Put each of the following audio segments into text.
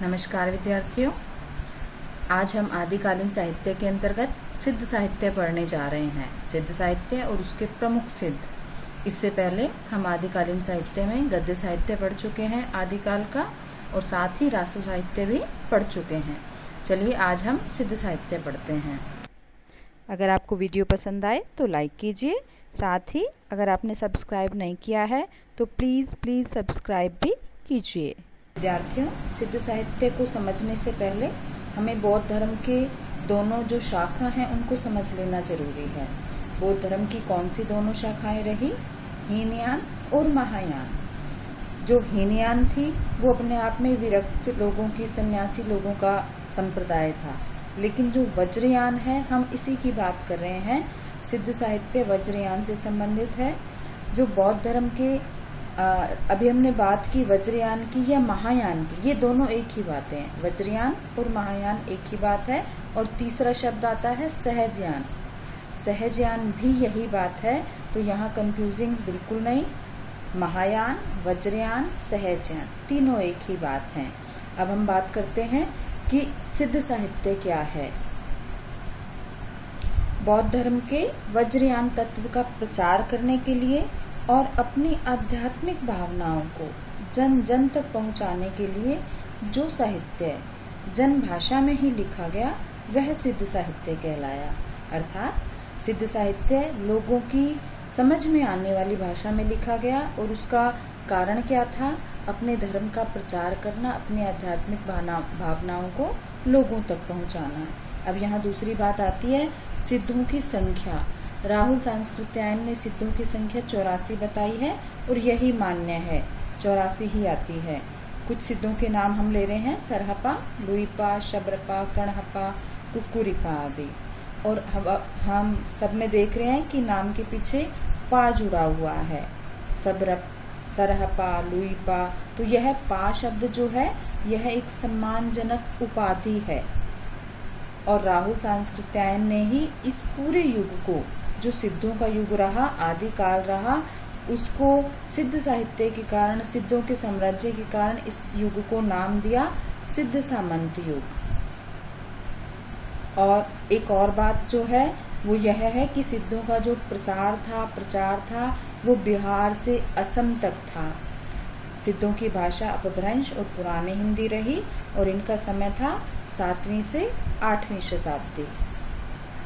नमस्कार विद्यार्थियों, आज हम आदिकालीन साहित्य के अंतर्गत सिद्ध साहित्य पढ़ने जा रहे हैं। सिद्ध साहित्य और उसके प्रमुख सिद्ध। इससे पहले हम आदिकालीन साहित्य में गद्य साहित्य पढ़ चुके हैं आदिकाल का, और साथ ही रासो साहित्य भी पढ़ चुके हैं। चलिए आज हम सिद्ध साहित्य पढ़ते हैं। अगर आपको वीडियो पसंद आए तो लाइक कीजिए, साथ ही अगर आपने सब्सक्राइब नहीं किया है तो प्लीज़ सब्सक्राइब भी कीजिए। विद्यार्थियों, सिद्ध साहित्य को समझने से पहले हमें बौद्ध धर्म के दोनों जो शाखा हैं उनको समझ लेना जरूरी है। बौद्ध धर्म की कौन सी दोनों शाखाएं रही? हीनयान और महायान। जो हीनयान थी वो अपने आप में विरक्त लोगों की, सन्यासी लोगों का संप्रदाय था, लेकिन जो वज्रयान है हम इसी की बात कर रहे हैं। सिद्ध साहित्य वज्रयान से संबंधित है। जो बौद्ध धर्म के अभी हमने बात की वज्रयान की या महायान की, ये दोनों एक ही बातें हैं। वज्रयान और महायान एक ही बात है। और तीसरा शब्द आता है सहजयान। सहजयान भी यही बात है, तो यहाँ कंफ्यूजिंग बिल्कुल नहीं। महायान, वज्रयान, सहजयान तीनों एक ही बात है। अब हम बात करते हैं कि सिद्ध साहित्य क्या है। बौद्ध धर्म के वज्रयान तत्व का प्रचार करने के लिए और अपनी आध्यात्मिक भावनाओं को जन जन तक पहुंचाने के लिए जो साहित्य जन भाषा में ही लिखा गया वह सिद्ध साहित्य कहलाया। अर्थात सिद्ध साहित्य लोगों की समझ में आने वाली भाषा में लिखा गया, और उसका कारण क्या था? अपने धर्म का प्रचार करना, अपनी आध्यात्मिक भावनाओं को लोगों तक पहुंचाना। अब यहाँ दूसरी बात आती है सिद्धों की संख्या। राहुल सांस्कृत्यायन ने सिद्धों की संख्या 84 बताई है, और यही मान्य है, 84 ही आती है। कुछ सिद्धों के नाम हम ले रहे हैं: सरहपा, लुईपा, शबरपा, कणहपा, कुकुरिपा आदि। और हम सब में देख रहे हैं कि नाम के पीछे पा जुड़ा हुआ है। सरहपा, लुईपा, तो यह पा शब्द जो है यह एक सम्मानजनक उपाधि है। और राहुल सांस्कृत्यायन ने ही इस पूरे युग को, जो सिद्धों का युग रहा, आदिकाल रहा, उसको सिद्ध साहित्य के कारण, सिद्धों के साम्राज्य के कारण इस युग को नाम दिया सिद्ध सामंत युग। और एक और बात जो है वो यह है कि सिद्धों का जो प्रचार था वो बिहार से असम तक था। सिद्धों की भाषा अपभ्रंश और पुरानी हिंदी रही, और इनका समय था 7वीं से 8वीं शताब्दी।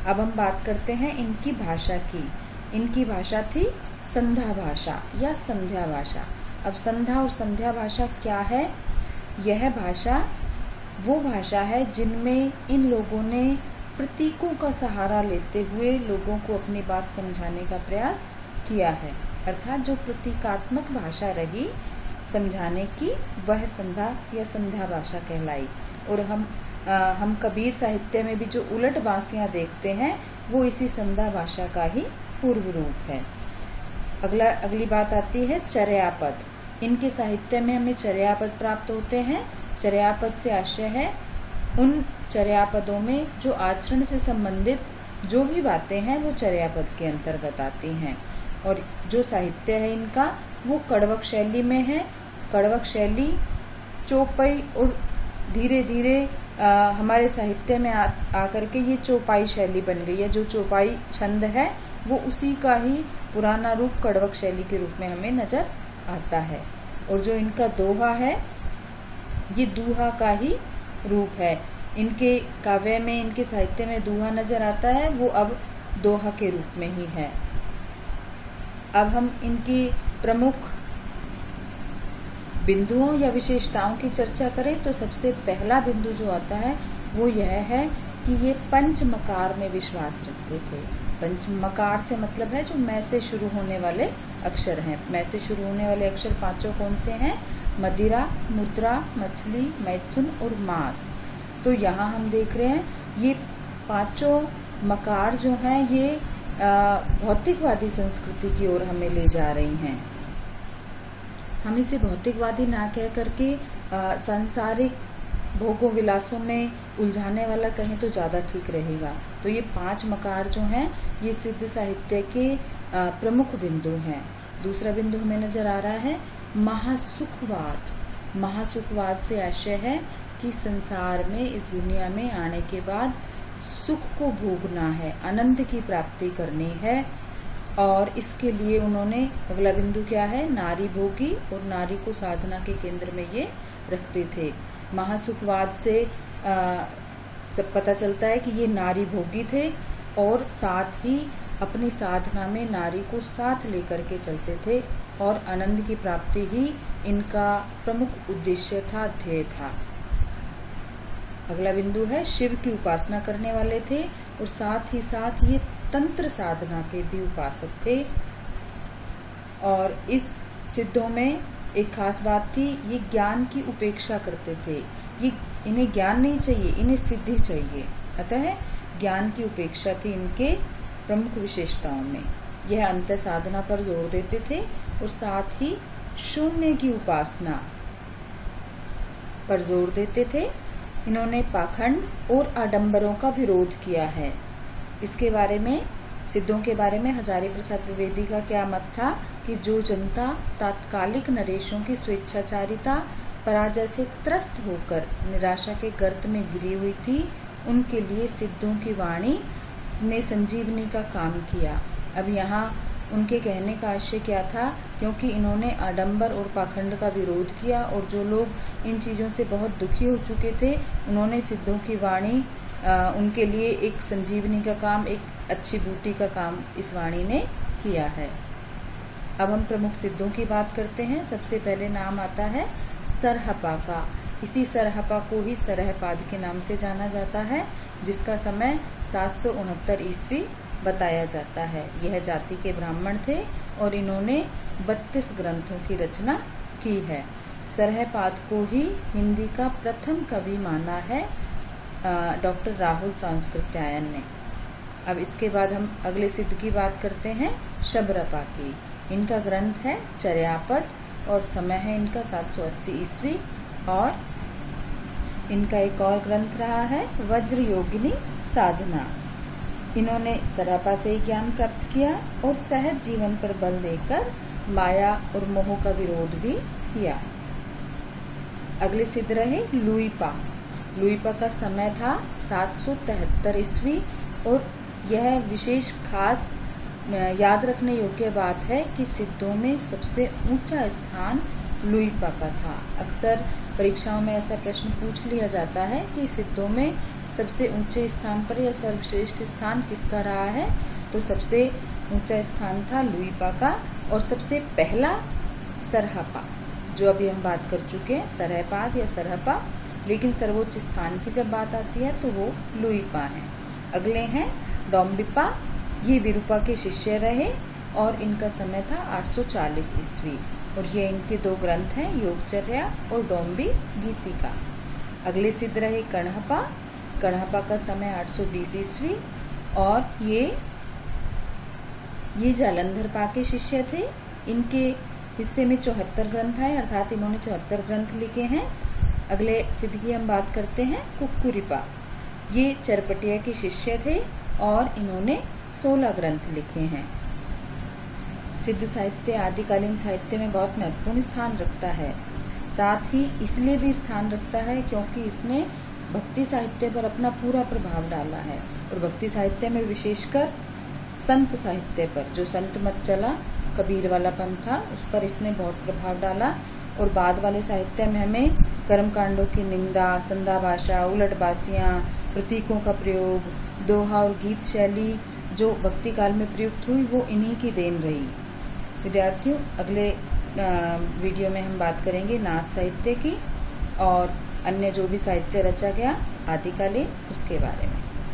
अब हम बात करते हैं इनकी भाषा की। इनकी भाषा थी संध्या भाषा या संध्या भाषा। अब संध्या और संध्या भाषा क्या है? यह भाषा वो भाषा है जिनमें इन लोगों ने प्रतीकों का सहारा लेते हुए लोगों को अपनी बात समझाने का प्रयास किया है। अर्थात जो प्रतीकात्मक भाषा रही समझाने की, वह संध्या या संध्या भाषा कहलाई। और हम कबीर साहित्य में भी जो उलट बांसियां देखते हैं वो इसी संध्या भाषा का ही पूर्व रूप है। अगली बात आती है चर्यापद। इनके साहित्य में हमें चर्यापद प्राप्त होते हैं। चर्यापद से आशय है उन चर्यापदों में जो आचरण से संबंधित जो भी बातें हैं वो चर्यापद के अंतर्गत आती हैं। और जो साहित्य है इनका वो कड़वक शैली में है। कड़वक शैली चौपाई, और धीरे धीरे हमारे साहित्य में आकर के ये चौपाई शैली बन गई है। जो चौपाई छंद है वो उसी का ही पुराना रूप कड़वक शैली के रूप में हमें नजर आता है। और जो इनका दोहा है ये दूहा का ही रूप है। इनके काव्य में, इनके साहित्य में दूहा नजर आता है, वो अब दोहा के रूप में ही है। अब हम इनकी प्रमुख बिंदुओं या विशेषताओं की चर्चा करें तो सबसे पहला बिंदु जो आता है वो यह है कि ये पंचमकार में विश्वास रखते थे। पंचमकार से मतलब है जो मैं से शुरू होने वाले अक्षर हैं। मैं से शुरू होने वाले अक्षर पांचों कौन से हैं? मदिरा, मुद्रा, मछली, मैथुन और मांस। तो यहाँ हम देख रहे हैं ये पांचों मकार जो हैं ये भौतिकवादी संस्कृति की ओर हमें ले जा रही हैं। हम इसे भौतिकवादी ना कह करके सांसारिक भोगों विलासों में उलझाने वाला कहें तो ज्यादा ठीक रहेगा। तो ये 5 मकार जो हैं ये सिद्ध साहित्य के प्रमुख बिंदु हैं। दूसरा बिंदु हमें नजर आ रहा है महासुखवाद। महासुखवाद से आशय है कि संसार में, इस दुनिया में आने के बाद सुख को भोगना है, आनंद की प्राप्ति करनी है। और इसके लिए उन्होंने अगला बिंदु क्या है, नारी भोगी, और नारी को साधना के केंद्र में ये रखते थे। महासुखवाद से सब पता चलता है कि ये नारी भोगी थे और साथ ही अपनी साधना में नारी को साथ लेकर के चलते थे, और आनंद की प्राप्ति ही इनका प्रमुख उद्देश्य था, ध्येय था। अगला बिंदु है शिव की उपासना करने वाले थे, और साथ ही साथ ये तंत्र साधना के भी उपासक थे। और इस सिद्धों में एक खास बात थी, ये ज्ञान की उपेक्षा करते थे। ये इन्हें ज्ञान नहीं चाहिए, इन्हें सिद्धि चाहिए। अतः ज्ञान की उपेक्षा थी इनके प्रमुख विशेषताओं में। यह अंत साधना पर जोर देते थे और साथ ही शून्य की उपासना पर जोर देते थे। इन्होंने पाखंड और आडंबरों का विरोध किया है। इसके बारे में, सिद्धों के बारे में हजारी प्रसाद द्विवेदी का क्या मत था कि जो जनता तात्कालिक नरेशों की स्वेच्छाचारिता, पराजय से त्रस्त होकर निराशा के गर्त में गिरी हुई थी, उनके लिए सिद्धों की वाणी ने संजीवनी का काम किया। अब यहाँ उनके कहने का आशय क्या था, क्योंकि इन्होंने आडंबर और पाखंड का विरोध किया और जो लोग इन चीजों से बहुत दुखी हो चुके थे, उन्होंने सिद्धों की वाणी उनके लिए एक संजीवनी का काम, एक अच्छी बूटी का काम इस वाणी ने किया है। अब हम प्रमुख सिद्धों की बात करते हैं। सबसे पहले नाम आता है सरहपा का। इसी सरहपा को ही सरहपाद के नाम से जाना जाता है, जिसका समय 769 ईस्वी बताया जाता है। यह जाति के ब्राह्मण थे और इन्होंने 32 ग्रंथों की रचना की है। सरहपाद को ही हिंदी का प्रथम कवि माना है डॉक्टर राहुल सांस्कृत्यायन ने। अब इसके बाद हम अगले सिद्ध की बात करते हैं, शबरपा की। इनका ग्रंथ है चर्यापद और समय है इनका 780 ईस्वी। और इनका एक और ग्रंथ रहा है वज्र योगिनी साधना। इन्होंने सरहपा से ही ज्ञान प्राप्त किया और सहज जीवन पर बल देकर माया और मोह का विरोध भी किया। अगले सिद्ध रहे लुईपा। लुईपा का समय था 773 ईस्वी और यह विशेष खास याद रखने योग्य बात है कि सिद्धों में सबसे ऊंचा स्थान लुईपा का था। अक्सर परीक्षाओं में ऐसा प्रश्न पूछ लिया जाता है कि सिद्धों में सबसे ऊंचे स्थान पर या सर्वश्रेष्ठ स्थान किसका रहा है, तो सबसे ऊंचा स्थान था लुईपा का और सबसे पहला सरहपा, जो अभी हम बात कर चुके हैं, सरहपाद या सरहपा। लेकिन सर्वोच्च स्थान की जब बात आती है तो वो लुईपा है। अगले हैं डोम्बिपा। ये विरूपा के शिष्य रहे और इनका समय था 840 ईस्वी और ये इनके दो ग्रंथ हैं, योगचर्या और डोम्बी गीतिका। अगले सिद्ध रहे कणहपा। कणहपा का समय 820 ईस्वी और ये जालंधर पा के शिष्य थे। इनके हिस्से में 74 ग्रंथ आए, अर्थात इन्होंने 74 ग्रंथ लिखे हैं। अगले सिद्ध की हम बात करते हैं कुक्कुरिपा। ये चरपटिया के शिष्य थे और इन्होंने 16 ग्रंथ लिखे हैं। सिद्ध साहित्य आदिकालीन साहित्य में बहुत महत्वपूर्ण स्थान रखता है। साथ ही इसलिए भी स्थान रखता है क्योंकि इसने भक्ति साहित्य पर अपना पूरा प्रभाव डाला है और भक्ति साहित्य में विशेषकर संत साहित्य पर, जो संत मत चला, कबीर वाला पंथ था, उस पर इसने बहुत प्रभाव डाला। और बाद वाले साहित्य में हमें कर्मकांडों की निंदा, संधा भाषा, उलटबासियां, प्रतीकों का प्रयोग, दोहा और गीत शैली जो भक्ति काल में प्रयुक्त हुई वो इन्हीं की देन रही। विद्यार्थियों, अगले वीडियो में हम बात करेंगे नाथ साहित्य की और अन्य जो भी साहित्य रचा गया आदिकालीन, उसके बारे में।